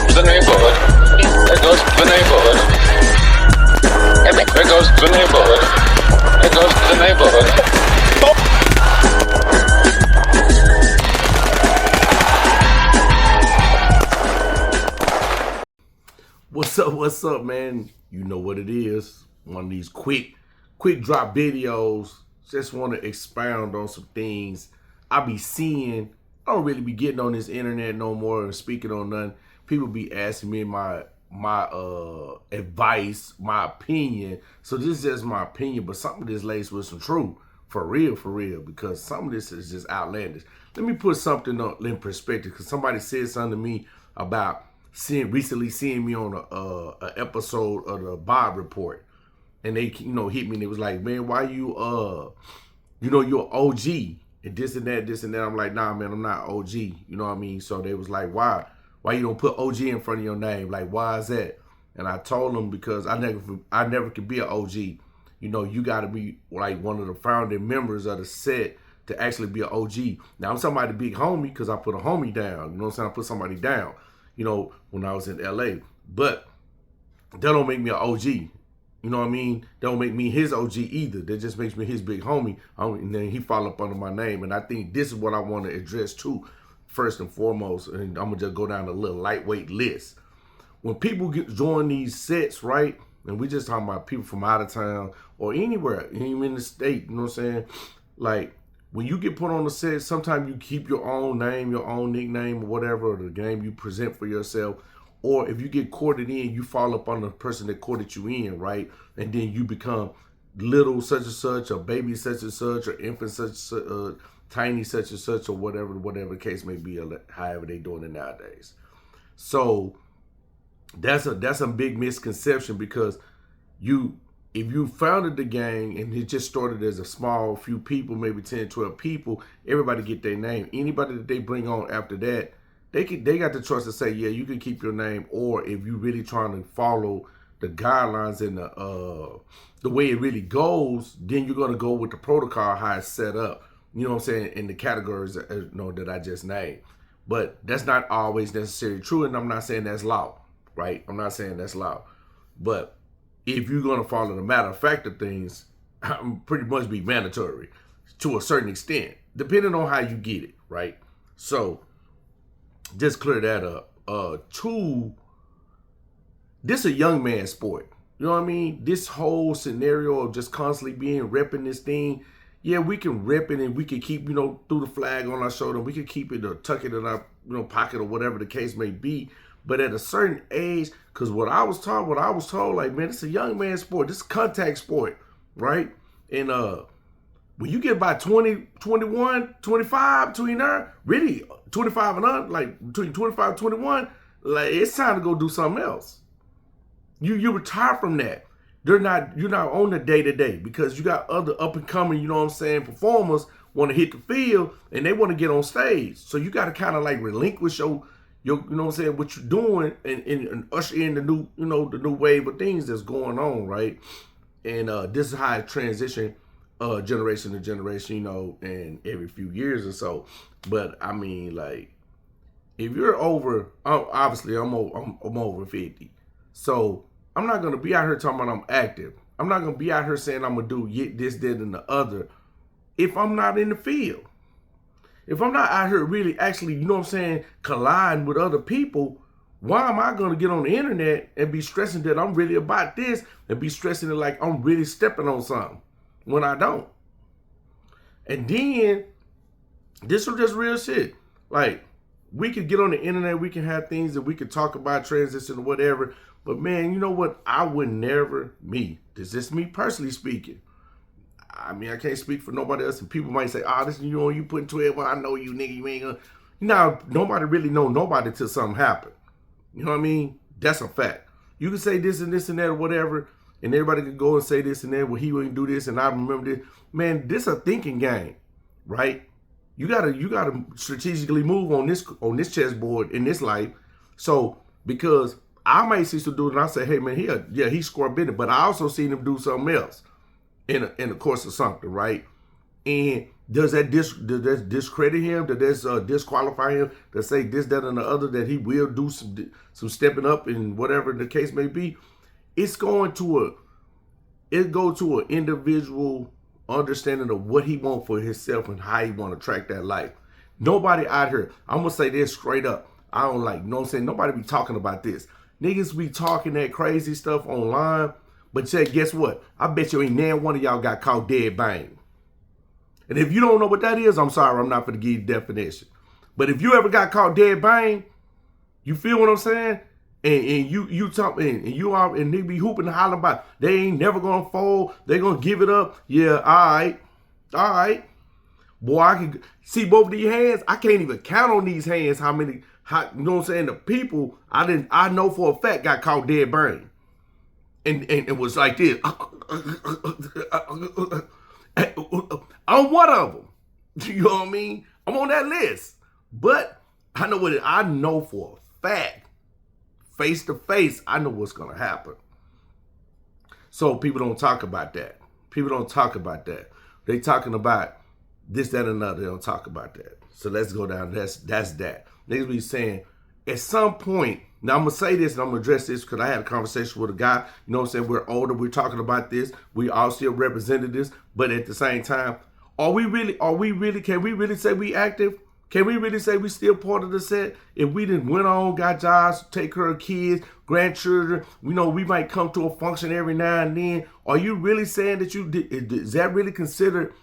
the neighborhood. There goes the neighborhood. There goes the neighborhood. There goes the neighborhood. What's up, man? You know what it is. One of these quick drop videos. Just want to expound on some things I be seeing. I don't really be getting on this internet no more and speaking on nothing. People be asking me my advice, my opinion. So this is just my opinion, but some of this laced with some truth. For real, because some of this is just outlandish. Let me put something in perspective, because somebody said something to me about recently seeing me on a episode of the Bob Report, and they hit me and it was like, man, why you you're OG and this and that. I'm like, nah, man, I'm not OG. You know what I mean? So they was like, why you don't put OG in front of your name? Like, why is that? And I told them, because I never could be an OG. You got to be like one of the founding members of the set to actually be an OG. Now I'm somebody big homie because I put a homie down. You know what I'm saying? I put somebody down. When I was in LA. But that don't make me an OG. You know what I mean? That don't make me his OG either. That just makes me his big homie. And then he fall up under my name. And I think this is what I want to address too, first and foremost. And I'm going to just go down a little lightweight list. When people join these sets, right? And we just talking about people from out of town or anywhere, even in the state, you know what I'm saying? Like, when you get put on the set, sometimes you keep your own name, your own nickname, or whatever, or the game you present for yourself. Or if you get courted in, you fall up on the person that courted you in, right? And then you become little such and such, or baby such and such, or infant such, tiny such and such, or whatever the case may be, or however they doing it nowadays. So that's a big misconception, because if you founded the gang and it just started as a small few people, maybe 10, 12 people, everybody get their name. Anybody that they bring on after that, they got the choice to say, yeah, you can keep your name. Or if you really trying to follow the guidelines and the way it really goes, then you're gonna go with the protocol, how it's set up. You know what I'm saying? In the categories that I just named. But that's not always necessarily true, and I'm not saying that's law, right? I'm not saying that's law, but if you're going to follow the matter of fact of things, pretty much be mandatory to a certain extent, depending on how you get it, right? So just clear that up. This a young man sport. You know what I mean? This whole scenario of just constantly repping this thing, yeah, we can rep it and we can keep, through the flag on our shoulder. We can keep it or tuck it in our, pocket or whatever the case may be. But at a certain age, because what I was told, like, man, it's a young man sport. This is contact sport, right? And when you get by 20, 21, 25, between there, really 25 and up, like between 25 and 21, like, it's time to go do something else. You retire from that. You're not on the day-to-day, because you got other up-and-coming, performers want to hit the field and they want to get on stage. So you got to kind of like relinquish your what you're doing and usher in the new, the new wave of things that's going on, right? And this is how it transition generation to generation, and every few years or so. But I mean, like, if you're over, obviously I'm over 50. So I'm not going to be out here talking about I'm active. I'm not going to be out here saying I'm going to do this, that, and the other if I'm not in the field. If I'm not out here really actually, colliding with other people, why am I going to get on the internet and be stressing that I'm really about this and be stressing it like I'm really stepping on something when I don't? And then, this was just real shit. Like, we could get on the internet, we can have things that we could talk about, transition or whatever. But man, you know what? I would never, this is me personally speaking. I mean, I can't speak for nobody else, and people might say, this, you putting 12, well, I know you, nigga, you ain't gonna. Nobody really know nobody till something happen. You know what I mean? That's a fact. You can say this and that or whatever, and everybody can go and say this and that, well, he wouldn't do this, and I remember this. Man, this a thinking game, right? You gotta strategically move on this chessboard in this life. So, because I might see some dude and I say, hey man, he scored better, but I also seen him do something else in the course of something, right? And Does that discredit him? Does that disqualify him to say this, that, and the other, that he will do some stepping up in whatever the case may be? It goes to an individual understanding of what he wants for himself and how he want to track that life. Nobody out here, I'm going to say this straight up. I don't like, you know what I'm saying? Nobody be talking about this. Niggas be talking that crazy stuff online, but guess what? I bet you ain't now one of y'all got caught dead bang. And if you don't know what that is, I'm sorry, I'm not going to give you the definition. But if you ever got caught dead bang, you feel what I'm saying? And you talk and you are and they be hooping and hollering about they ain't never gonna fold, they gonna give it up. Yeah, all right. Boy, I can see both of these hands. I can't even count on these hands how many, you know what I'm saying? The people I know for a fact got caught dead bang. And it was like this. I'm one of them. You know what I mean? I'm on that list. But I know for a fact. Face to face, I know what's going to happen. So people don't talk about that. People don't talk about that. They talking about this, that, and another. They don't talk about that. So let's go down. That's that. Niggas be saying, at some point, now I'm going to say this and I'm going to address this because I had a conversation with a guy. You know what I'm saying? We're older. We're talking about this. We all still representatives. But at the same time, can we really say we active? Can we really say we still part of the set? If we didn't went on, got jobs, take care of kids, grandchildren, we might come to a function every now and then. Are you really saying that is that really considered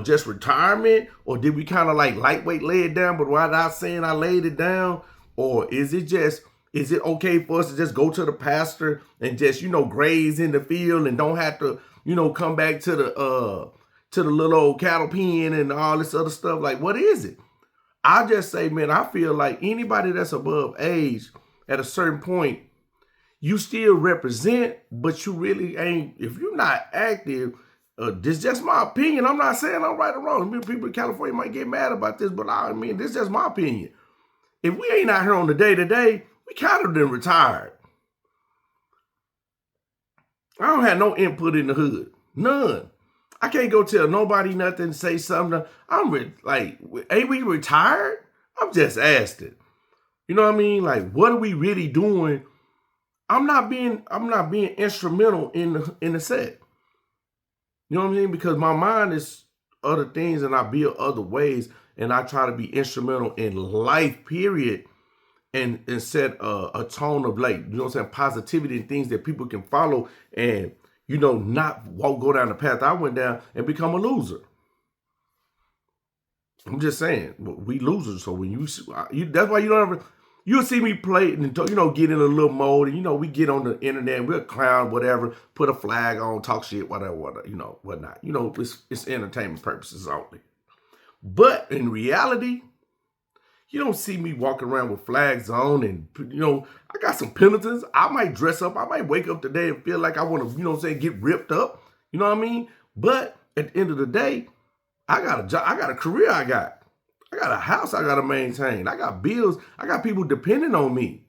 just retirement? Or did we kind of like lightweight lay it down, but without saying I laid it down? Or is it okay for us to just go to the pasture and just, graze in the field and don't have to, come back to the little old cattle pen and all this other stuff? Like, what is it? I just say, man, I feel like anybody that's above age at a certain point, you still represent, but you really ain't, if you're not active, this is just my opinion. I'm not saying I'm right or wrong. People in California might get mad about this, but I mean, this is just my opinion. If we ain't out here on the day-to-day, we kind of been retired. I don't have no input in the hood. None. I can't go tell nobody nothing, say something. Ain't we retired? I'm just asking. You know what I mean? Like, what are we really doing? I'm not being instrumental in the set. You know what I mean? Because my mind is other things and I build other ways and I try to be instrumental in life, period. And set a tone of positivity and things that people can follow and not go down the path I went down and become a loser. I'm just saying, we losers. So when that's why you'll see me play and get in a little mode. And we get on the internet, we'll clown, whatever, put a flag on, talk shit, whatever, whatnot. It's entertainment purposes only. But in reality, you don't see me walking around with flags on and, I got some penitence. I might dress up. I might wake up today and feel like I want to, get ripped up. You know what I mean? But at the end of the day, I got a job. I got a career I got a house I got to maintain. I got bills. I got people depending on me.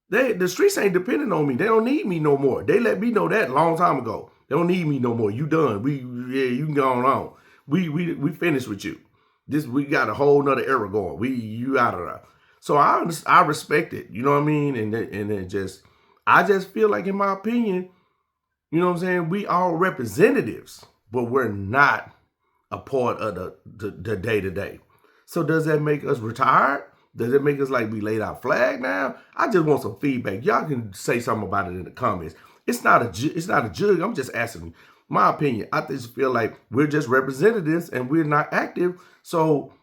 The streets ain't depending on me. They don't need me no more. They let me know that a long time ago. They don't need me no more. You done. You can go on. We finished with you. We got a whole nother era going. You out of there. So I respect it. You know what I mean? And I just feel like, in my opinion, you know what I'm saying? We all representatives, but we're not a part of the day-to-day. So does that make us retired? Does it make us like we laid our flag now? I just want some feedback. Y'all can say something about it in the comments. It's not a judge. I'm just asking my opinion. I just feel like we're just representatives and we're not active. So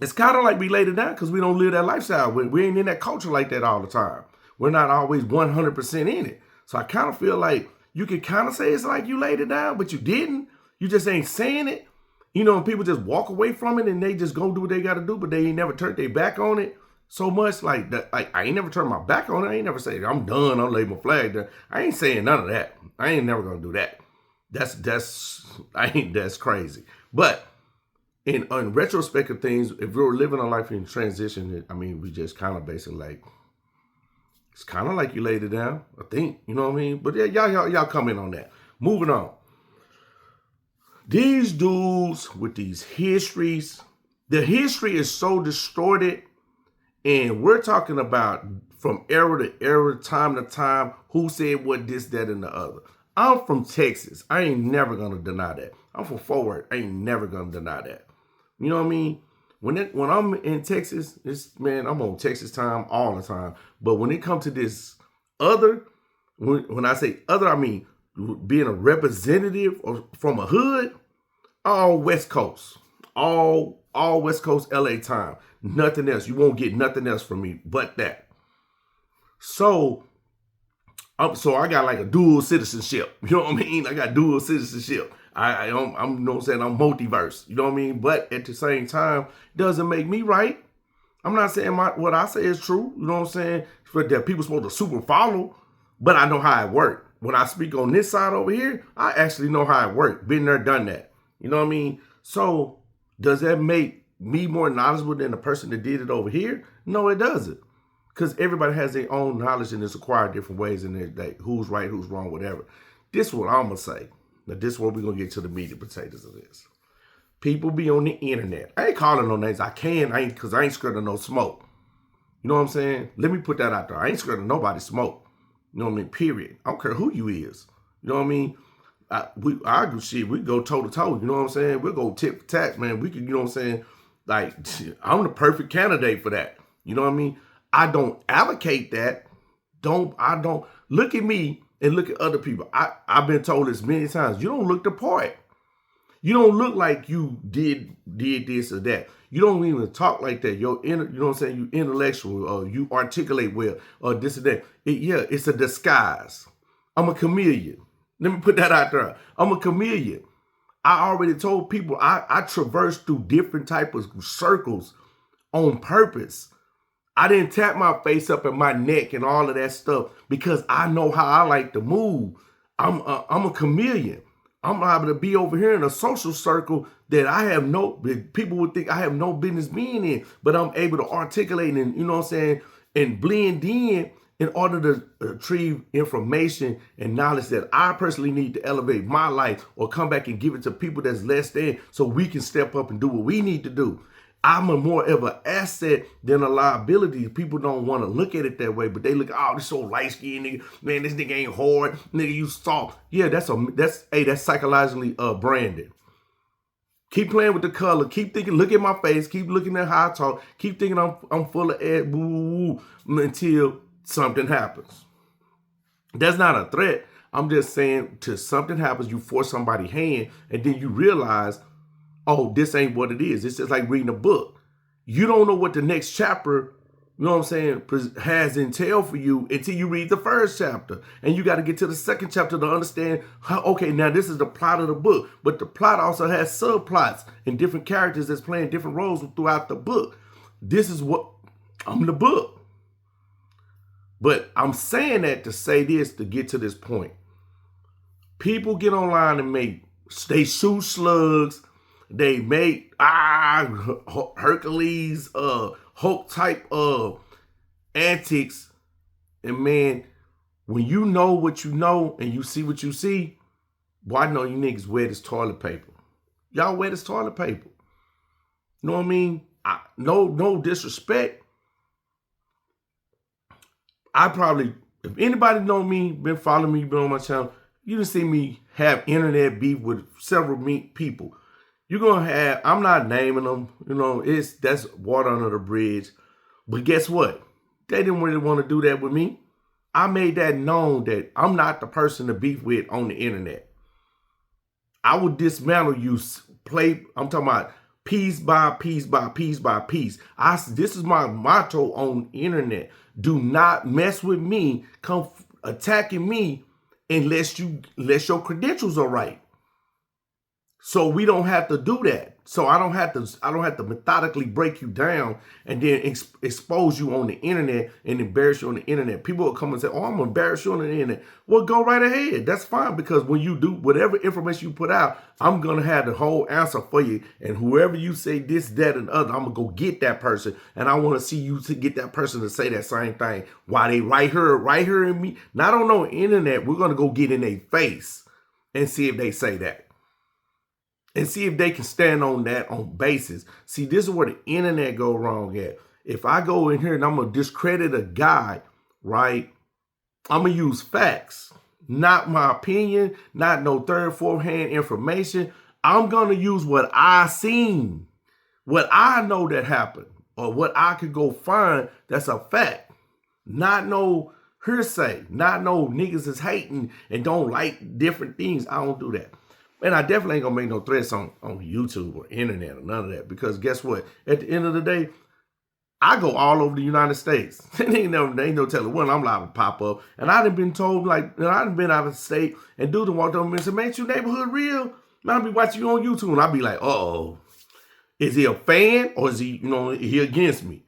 it's kind of like we laid it down because we don't live that lifestyle. We ain't in that culture like that all the time. We're not always 100% in it. So I kind of feel like you can kind of say it's like you laid it down, but you didn't. You just ain't saying it. People just walk away from it and they just go do what they got to do, but they ain't never turned their back on it so much. Like that, I ain't never turned my back on it. I ain't never say I'm done. I'll lay my flag down. I ain't saying none of that. I ain't never gonna do that. That's crazy. But in retrospect of things, if we were living a life in transition, we just kind of basically like, it's kind of like you laid it down, I think, you know what I mean? But yeah, y'all comment on that. Moving on. These dudes with these histories, the history is so distorted, and we're talking about from era to era, time to time, who said what, this, that, and the other. I'm from Texas. I ain't never gonna deny that. I'm from Fort Worth. I ain't never gonna deny that. You know what I mean? When I'm in Texas, I'm on Texas time all the time. But when it comes to this other, when I say other, I mean being a representative from a hood, all West Coast, all West Coast LA time. Nothing else. You won't get nothing else from me but that. So I got like a dual citizenship. You know what I mean? I got dual citizenship. I'm you know what I'm saying? I'm multiverse. You know what I mean? But at the same time, doesn't make me right. I'm not saying what I say is true. You know what I'm saying? For that people supposed to super follow, but I know how it works. When I speak on this side over here, I actually know how it works. Been there, done that. You know what I mean? So does that make me more knowledgeable than the person that did it over here? No, it doesn't. Because everybody has their own knowledge and it's acquired different ways in their day. Who's right, who's wrong, whatever. This is what I'm going to say. Now, this is where we're going to get to the meat and potatoes of this. People be on the internet. I ain't calling no names. Because I ain't scared of no smoke. You know what I'm saying? Let me put that out there. I ain't scared of nobody's smoke. You know what I mean? Period. I don't care who you is. You know what I mean? We argue shit. We go toe to toe. You know what I'm saying? We'll go tit for tat, man. We can, you know what I'm saying? Like, I'm the perfect candidate for that. You know what I mean? I don't advocate that. I don't look at me and look at other people. I've been told this many times. You don't look the part. You don't look like you did this or that. You don't even talk like that. You know what I'm saying? You intellectual, or you articulate well, or this or that. It's a disguise. I'm a chameleon. Let me put that out there. I'm a chameleon. I already told people I traverse through different type of circles on purpose. I didn't tap my face up and my neck and all of that stuff because I know how I like to move. I'm a chameleon. I'm able to be over here in a social circle that people would think I have no business being in, but I'm able to articulate and, you know what I'm saying, and blend in order to retrieve information and knowledge that I personally need to elevate my life or come back and give it to people that's less than so we can step up and do what we need to do. I'm a more of an asset than a liability. People don't want to look at it that way, but they look, oh, this so light-skinned nigga. Man, this nigga ain't hard. Nigga, you soft. Yeah, that's psychologically branded. Keep playing with the color. Keep thinking, look at my face. Keep looking at how I talk. Keep thinking I'm full of air, boo, until something happens. That's not a threat. I'm just saying till something happens, you force somebody's hand, and then you realize, oh, this ain't what it is. It's just like reading a book. You don't know what the next chapter, you know what I'm saying, has entail for you until you read the first chapter. And you got to get to the second chapter to understand how, okay, now this is the plot of the book. But the plot also has subplots and different characters that's playing different roles throughout the book. This is what, I'm the book. But I'm saying that to say this, to get to this point. People get online and they shoot slugs. They make Hercules, Hulk type of antics. And man, when you know what you know and you see what you see, boy, I know you niggas wet as toilet paper. Y'all wet as toilet paper. You know what I mean? No disrespect. If anybody know me, been following me, been on my channel, you done see me have internet beef with several people. You're going to have, I'm not naming them, you know, that's water under the bridge. But guess what? They didn't really want to do that with me. I made that known that I'm not the person to beef with on the internet. I will dismantle you, I'm talking about piece by piece by piece by piece. This is my motto on the internet. Do not mess with me, come attacking me unless your credentials are right. So we don't have to do that. So I don't have to methodically break you down and then expose you on the internet and embarrass you on the internet. People will come and say, oh, I'm going to embarrass you on the internet. Well, go right ahead. That's fine, because when you do whatever information you put out, I'm going to have the whole answer for you. And whoever you say this, that, and other, I'm going to go get that person. And I want to see you to get that person to say that same thing. Why they right here in me, not on no internet. We're going to go get in their face and see if they say that. and see if they can stand on that on basis. See, this is where the internet go wrong at. If I go in here and I'm going to discredit a guy, right, I'm going to use facts, not my opinion, not no third, fourth hand information. I'm going to use what I seen, what I know that happened, or what I could go find that's a fact. Not no hearsay, not no niggas is hating and don't like different things. I don't do that. And I definitely ain't gonna make no threats on YouTube or internet or none of that, because guess what? At the end of the day, I go all over the United States. They ain't no telling when I'm liable to pop up. And I done been told, like, I done been out of the state, and dude walked up and said, man, your neighborhood real? Man, I'll be watching you on YouTube. And I'll be like, uh-oh. Is he a fan or is he, he against me?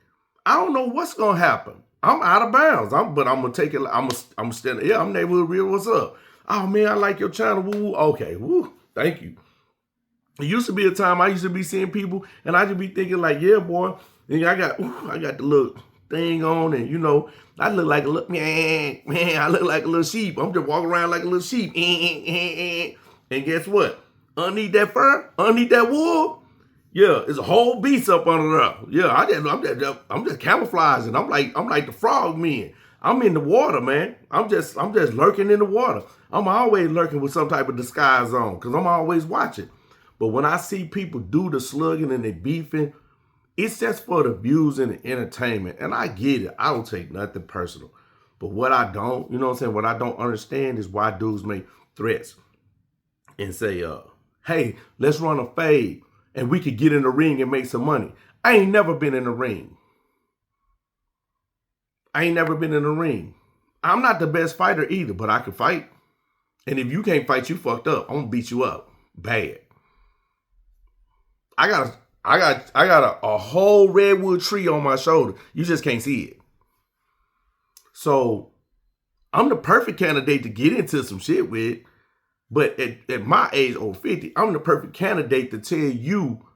I don't know what's gonna happen. I'm out of bounds. But I'm gonna take it. I'm standing. Yeah, I'm neighborhood real. What's up? Oh man, I like your channel. Woo. Okay. Woo. Thank you. It used to be a time I used to be seeing people, and I just be thinking like, yeah, boy. And I got the little thing on, and I look like a little man. I look like a little sheep. I'm just walking around like a little sheep. And guess what? Underneath that fur, underneath that wool. Yeah, it's a whole beast up under there. Yeah, I'm just camouflaging. I'm like the frog men. I'm in the water, man. I'm just lurking in the water. I'm always lurking with some type of disguise on, because I'm always watching. But when I see people do the slugging and they beefing, it's just for the views and the entertainment. And I get it. I don't take nothing personal. But what I don't, what I don't understand is why dudes make threats and say, hey, let's run a fade and we could get in the ring and make some money. I ain't never been in the ring. I'm not the best fighter either, but I can fight. And if you can't fight, you fucked up. I'm gonna beat you up bad. I got a whole redwood tree on my shoulder. You just can't see it. So I'm the perfect candidate to get into some shit with. But at my age, over 50, I'm the perfect candidate to tell you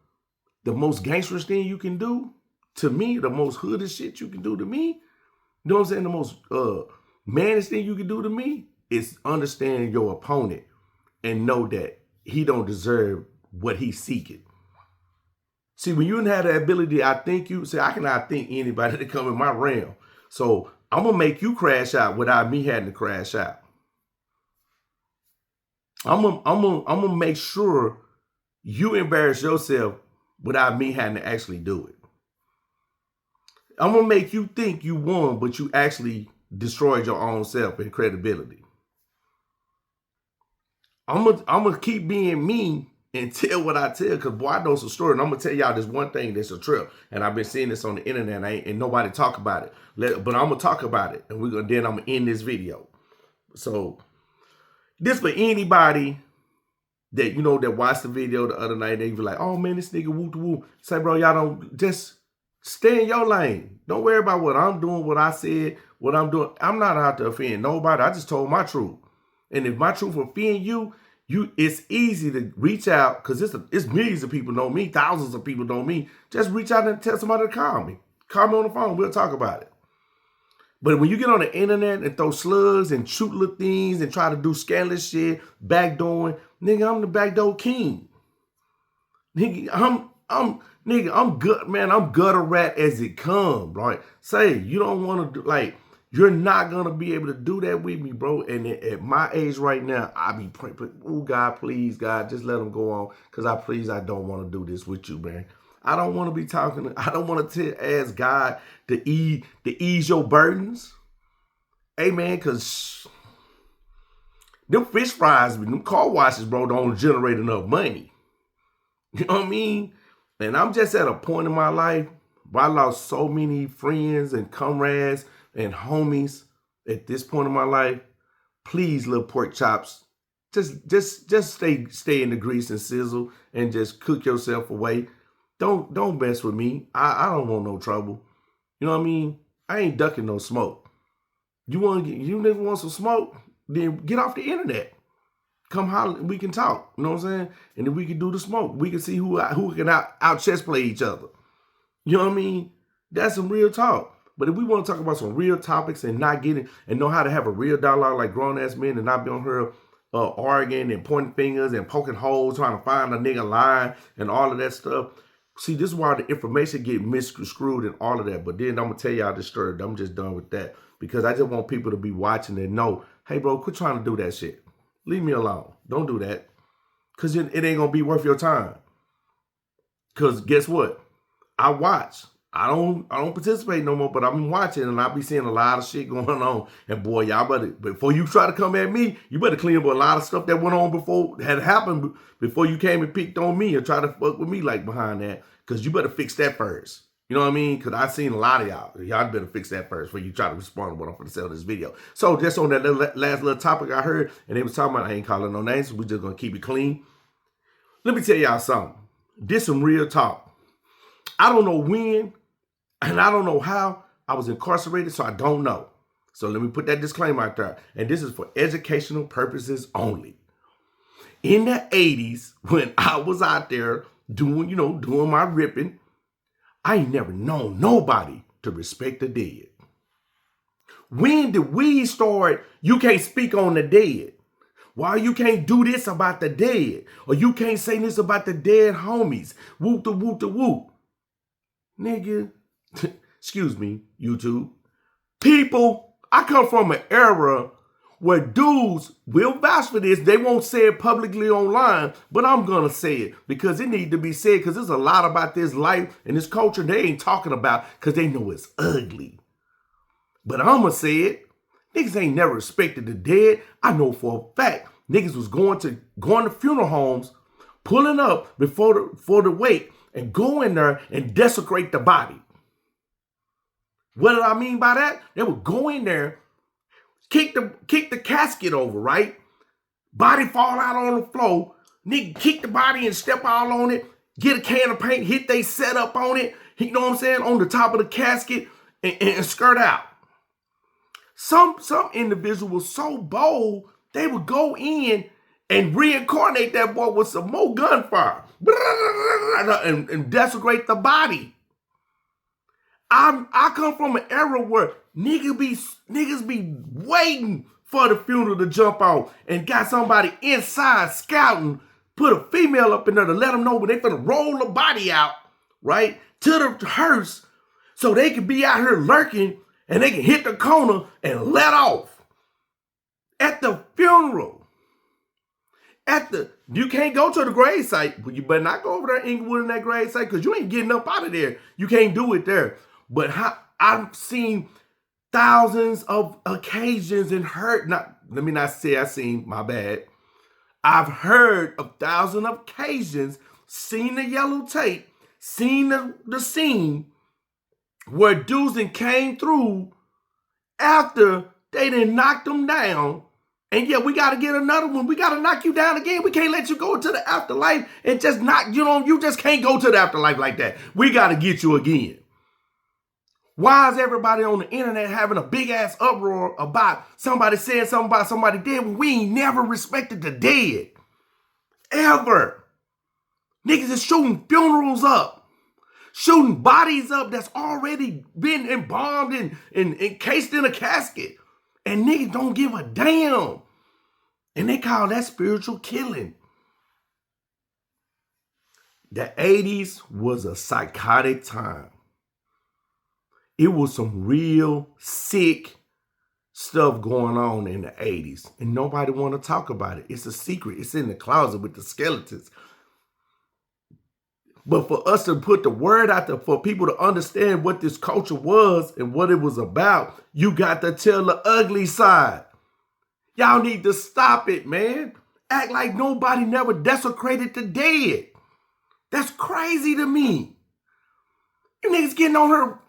the most gangsterous thing you can do to me, the most hoodish shit you can do to me. You know what I'm saying? The most mannish thing you can do to me is understand your opponent and know that he don't deserve what he's seeking. See, when you have the ability to outthink you, I can outthink anybody that come in my realm. So I'm going to make you crash out without me having to crash out. I'm gonna make sure you embarrass yourself without me having to actually do it. I'm gonna make you think you won, but you actually destroyed your own self and credibility. I'm gonna keep being me and tell what I tell, because boy, I know some story. And I'm gonna tell y'all this one thing that's a trip, and I've been seeing this on the internet, and nobody talk about it. But I'm gonna talk about it, and then I'm gonna end this video. So this for anybody that, that watched the video the other night, they be like, oh man, this nigga woo to woo. Say, bro, y'all don't, just stay in your lane. Don't worry about what I'm doing, what I said, what I'm doing. I'm not out to offend nobody. I just told my truth. And if my truth offend you, it's easy to reach out, because it's millions of people know me, thousands of people know me. Just reach out and tell somebody to call me. Call me on the phone. We'll talk about it. But when you get on the internet and throw slugs and shoot little things and try to do scandalous shit, backdooring, nigga, I'm the backdoor king. Nigga, I'm good, man. I'm gutter rat as it comes, right? Say, you don't want to do, like, you're not going to be able to do that with me, bro. And at my age right now, I be praying, oh, God, please, God, just let them go on. Because I don't want to do this with you, man. I don't want to be talking. I don't want to ask God to ease your burdens. Hey, man, because them fish fries, them car washes, bro, don't generate enough money. You know what I mean? And I'm just at a point in my life where I lost so many friends and comrades and homies at this point in my life. Please, little pork chops, just stay in the grease and sizzle and just cook yourself away. Don't mess with me. I don't want no trouble. You know what I mean? I ain't ducking no smoke. You niggas want some smoke? Then get off the internet. Come holler, we can talk. You know what I'm saying? And then we can do the smoke. We can see who can out chest play each other. You know what I mean? That's some real talk. But if we want to talk about some real topics and not getting and know how to have a real dialogue like grown ass men and not be on here arguing and pointing fingers and poking holes, trying to find a nigga lying and all of that stuff. See, this is why the information get misconstrued and all of that. But then I'm gonna tell y'all this story. I'm just done with that because I just want people to be watching and know, hey, bro, quit trying to do that shit. Leave me alone. Don't do that, cause it ain't gonna be worth your time. Cause guess what? I watch. I don't participate no more, but I'm watching and I be seeing a lot of shit going on. And boy, y'all better, before you try to come at me, you better clean up a lot of stuff that went on before, had happened before you came and picked on me and try to fuck with me like behind that. Cause you better fix that first. You know what I mean? Cause I seen a lot of y'all. Y'all better fix that first before you try to respond to what I'm going to say on this video. So just on that last little topic I heard, and they was talking about, I ain't calling no names, so we just going to keep it clean. Let me tell y'all something. This some real talk. I don't know when, and I don't know how I was incarcerated, so I don't know. So let me put that disclaimer out there. And this is for educational purposes only. In the 80s, when I was out there doing my ripping, I ain't never known nobody to respect the dead. When did we start, you can't speak on the dead? Why you can't do this about the dead? Or you can't say this about the dead homies? Whoop the whoop the whoop. Nigga, excuse me, YouTube. People, I come from an era where dudes will vouch for this. They won't say it publicly online, but I'm going to say it because it needs to be said because there's a lot about this life and this culture they ain't talking about because they know it's ugly. But I'm going to say it. Niggas ain't never respected the dead. I know for a fact niggas was going to funeral homes, pulling up before the wake and go in there and desecrate the body. What did I mean by that? They would go in there, kick the casket over, right? Body fall out on the floor. Nigga kick the body and step all on it. Get a can of paint, hit they setup on it. You know what I'm saying? On the top of the casket and skirt out. Some individuals so bold, they would go in and reincarnate that boy with some more gunfire and desecrate the body. I come from an era where niggas be waiting for the funeral to jump off and got somebody inside scouting, put a female up in there to let them know when they finna roll the body out, right, to the hearse so they can be out here lurking and they can hit the corner and let off. At the funeral. You can't go to the grave site, but you better not go over there Inglewood in that grave site because you ain't getting up out of there. You can't do it there. But I've seen thousands of occasions and heard, let me not say I seen, my bad. I've heard of thousands of occasions, seen the yellow tape, seen the scene where dudes that came through after they done knocked them down. And yeah, we got to get another one. We got to knock you down again. We can't let you go to the afterlife and just knock, you just can't go to the afterlife like that. We got to get you again. Why is everybody on the internet having a big ass uproar about somebody saying something about somebody dead when we ain't never respected the dead? Ever. Niggas is shooting funerals up. Shooting bodies up that's already been embalmed and encased in a casket. And niggas don't give a damn. And they call that spiritual killing. The 80s was a psychotic time. It was some real sick stuff going on in the 80s. And nobody want to talk about it. It's a secret. It's in the closet with the skeletons. But for us to put the word out there, for people to understand what this culture was and what it was about, you got to tell the ugly side. Y'all need to stop it, man. Act like nobody never desecrated the dead. That's crazy to me. You niggas getting on her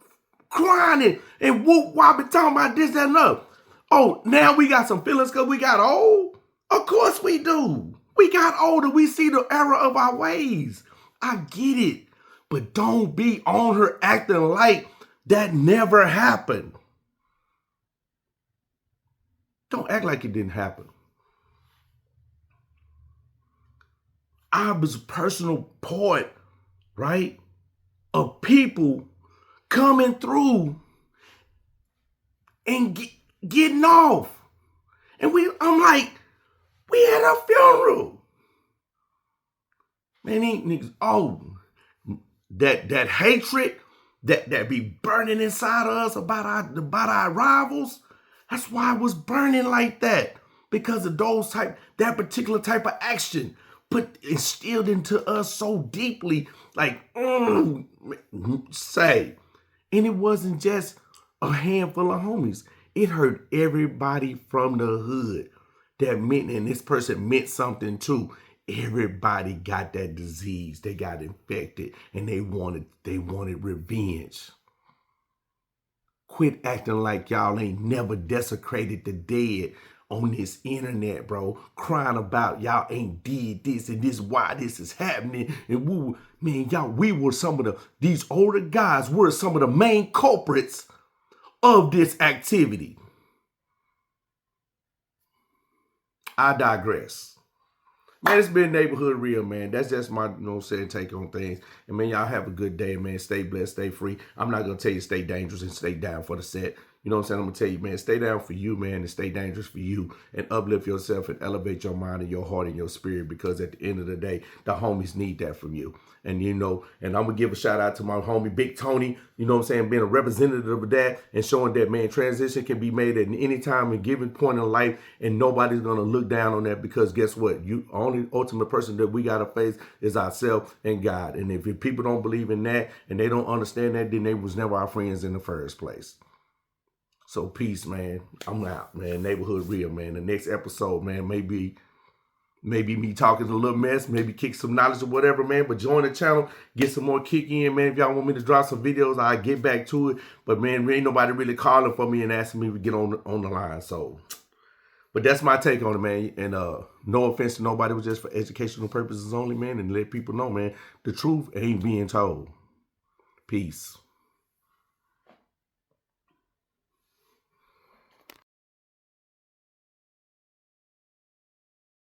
crying and whoop whopping talking about this, that, and that. Oh, now we got some feelings because we got old? Of course we do. We got older. We see the error of our ways. I get it. But don't be on her acting like that never happened. Don't act like it didn't happen. I was a personal part, right, of people coming through and getting off. And I'm like, We had a funeral. Man, these niggas, that hatred that be burning inside of us about our rivals. That's why it was burning like that. Because of that particular type of action instilled into us so deeply, like, say. And it wasn't just a handful of homies. It hurt everybody from the hood. And this person meant something too. Everybody got that disease. They got infected and they wanted revenge. Quit acting like y'all ain't never desecrated the dead on this internet, bro. Crying about y'all ain't did this and this, why this is happening. And these older guys were some of the main culprits of this activity. I digress. Man, it's been Neighborhood Real, man. That's just my, take on things. And, man, y'all have a good day, man. Stay blessed, stay free. I'm not going to tell you stay dangerous and stay down for the set. You know what I'm saying? I'm going to tell you, man, stay down for you, man, and stay dangerous for you. And uplift yourself and elevate your mind and your heart and your spirit, because at the end of the day, the homies need that from you. And, and I'm going to give a shout out to my homie, Big Tony, you know what I'm saying, being a representative of that and showing that, man, transition can be made at any time and given point in life, and nobody's going to look down on that, because guess what? Only ultimate person that we got to face is ourselves and God. And if people don't believe in that and they don't understand that, then they was never our friends in the first place. So peace, man. I'm out, man. Neighborhood Real, man. The next episode, man, maybe me talking a little mess, maybe kick some knowledge or whatever, man. But join the channel, get some more kick in, man. If y'all want me to drop some videos, I'll get back to it. But, man, ain't nobody really calling for me and asking me to get on the line. So, but that's my take on it, man. And no offense to nobody. It was just for educational purposes only, man. And let people know, man, the truth ain't being told. Peace.